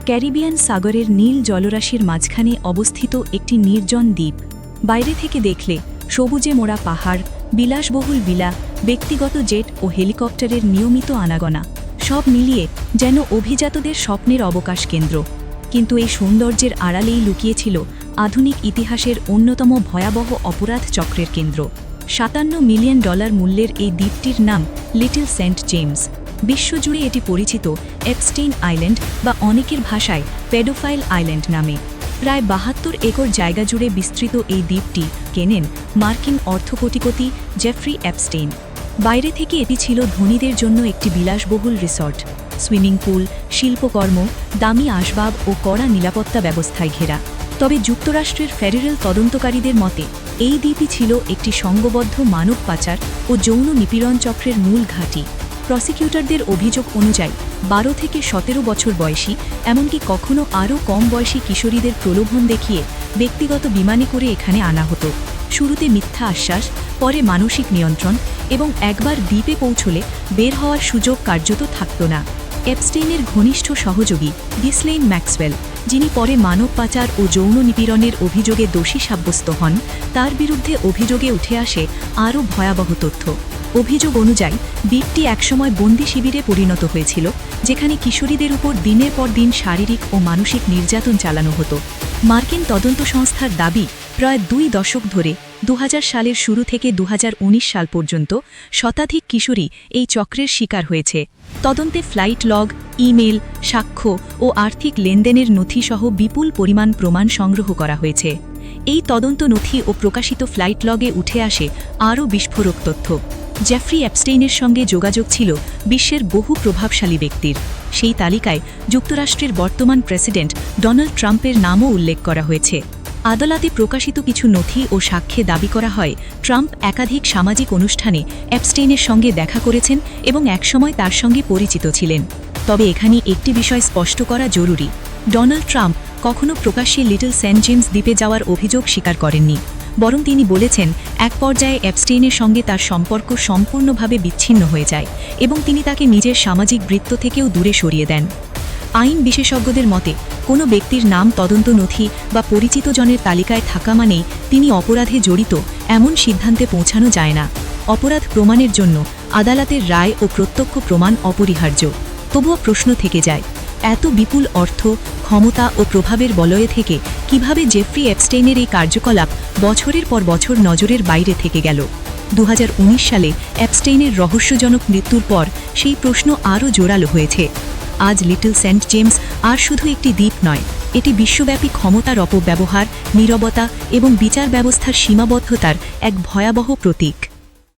Caribbean সাগরের নীল জলরাশির মাঝখানে অবস্থিত একটি নির্জন দ্বীপ। বাইরে থেকে দেখলে সবুজে মোড়া পাহাড়, বিলাসবহুল ভিলা, ব্যক্তিগত জেট ও হেলিকপ্টারের নিয়মিত আনাগোনা, সব মিলিয়ে যেন অভিজাতদের স্বপ্নের অবকাশ কেন্দ্র। কিন্তু এই সৌন্দর্যের আড়ালেই লুকিয়েছিল আধুনিক ইতিহাসের অন্যতম ভয়াবহ অপরাধ চক্রের কেন্দ্র। $57 মিলিয়ন মূল্যের এই দ্বীপটির নাম লিটল সেন্ট জেমস। বিশ্বজুড়ে এটি পরিচিত এপস্টেইন আইল্যান্ড বা অনেকের ভাষায় পেডোফাইল আইল্যান্ড নামে। প্রায় 72 একর জায়গা জুড়ে বিস্তৃত এই দ্বীপটি কেনেন মার্কিন অর্থকোটিপতি জেফ্রি এপস্টেইন। বাইরে থেকে এটি ছিল ধনীদের জন্য একটি বিলাসবহুল রিসর্ট, সুইমিং পুল, শিল্পকর্ম, দামি আসবাব ও কড়া নিরাপত্তা ব্যবস্থায় ঘেরা। তবে যুক্তরাষ্ট্রের ফেডারেল তদন্তকারীদের মতে এই দ্বীপই ছিল একটি সংঘবদ্ধ মানব পাচার ও যৌন নিপীড়ন চক্রের মূল ঘাঁটি। প্রসিকিউটরদের অভিযোগ অনুযায়ী 12 থেকে 17 বছর বয়সী, এমনকি কখনো আরও কম বয়সী কিশোরীদের প্রলোভন দেখিয়ে ব্যক্তিগত বিমানে করে এখানে আনা হতো। শুরুতে মিথ্যা আশ্বাস, পরে মানসিক নিয়ন্ত্রণ এবং একবার দ্বীপে পৌঁছলে বের হওয়ার সুযোগ কার্যত থাকত না। এপস্টেইনের ঘনিষ্ঠ সহযোগী গিসলেইন ম্যাক্সওয়েল, যিনি পরে মানব পাচার ও যৌন নিপীড়নের অভিযোগে দোষী সাব্যস্ত হন, তার বিরুদ্ধে অভিযোগে উঠে আসে আরও ভয়াবহ তথ্য। অভিযোগ অনুযায়ী দ্বীপটি একসময় বন্দি শিবিরে পরিণত হয়েছিল, যেখানে কিশোরীদের উপর দিনের পর দিন শারীরিক ও মানসিক নির্যাতন চালানো হতো। মার্কিন তদন্ত সংস্থার দাবি, প্রায় 2 দশক ধরে 2000 সালের শুরু থেকে 2019 সাল পর্যন্ত শতাধিক কিশোরী এই চক্রের শিকার হয়েছে। তদন্তে ফ্লাইট লগ, ইমেল, সাক্ষ্য ও আর্থিক লেনদেনের নথিসহ বিপুল পরিমাণ প্রমাণ সংগ্রহ করা হয়েছে। এই তদন্ত নথি ও প্রকাশিত ফ্লাইট লগে উঠে আসে আরও বিস্ফোরক তথ্য। জেফ্রি এপস্টেইনের সঙ্গে যোগাযোগ ছিল বিশ্বের বহু প্রভাবশালী ব্যক্তির। সেই তালিকায় যুক্তরাষ্ট্রের বর্তমান প্রেসিডেন্ট ডোনাল্ড ট্রাম্পের নামও উল্লেখ করা হয়েছে। আদালতে প্রকাশিত কিছু নথি ও সাক্ষ্যে দাবি করা হয়, ট্রাম্প একাধিক সামাজিক অনুষ্ঠানে এপস্টেইনের সঙ্গে দেখা করেছেন এবং একসময় তার সঙ্গে পরিচিত ছিলেন। তবে এখানে একটি বিষয় স্পষ্ট করা জরুরি, ডোনাল্ড ট্রাম্প কখনো প্রকাশ্যে লিটল সেন্ট জেমস দ্বীপে যাওয়ার অভিযোগ স্বীকার করেননি। বরং তিনি বলেছেন, এক পর্যায়ে এপস্টেইনের সঙ্গে তার সম্পর্ক সম্পূর্ণভাবে বিচ্ছিন্ন হয়ে যায় এবং তিনি তাকে নিজের সামাজিক বৃত্ত থেকেও দূরে সরিয়ে দেন। আইন বিশেষজ্ঞদের মতে, কোনো ব্যক্তির নাম তদন্ত নথি বা পরিচিত জনের তালিকায় থাকা মানেই তিনি অপরাধে জড়িত এমন সিদ্ধান্তে পৌঁছানো যায় না। অপরাধ প্রমাণের জন্য আদালতের রায় ও প্রত্যক্ষ প্রমাণ অপরিহার্য। তবুও প্রশ্ন থেকে যায়, এত বিপুল অর্থ, ক্ষমতা ও প্রভাবের বলয়ে থেকে কিভাবে জেফ্রি এপস্টেইনের এই কার্যকলাপ বছরের পর বছর নজরের বাইরে থেকে গেল? 2019 সালে এপস্টেইনের রহস্যজনক মৃত্যুর পর সেই প্রশ্ন আরও জোরালো হয়েছে। আজ লিটল সেন্ট জেমস আর শুধু একটি দ্বীপ নয়, এটি বিশ্বব্যাপী ক্ষমতার অপব্যবহার, নীরবতা এবং বিচার ব্যবস্থার সীমাবদ্ধতার এক ভয়াবহ প্রতীক।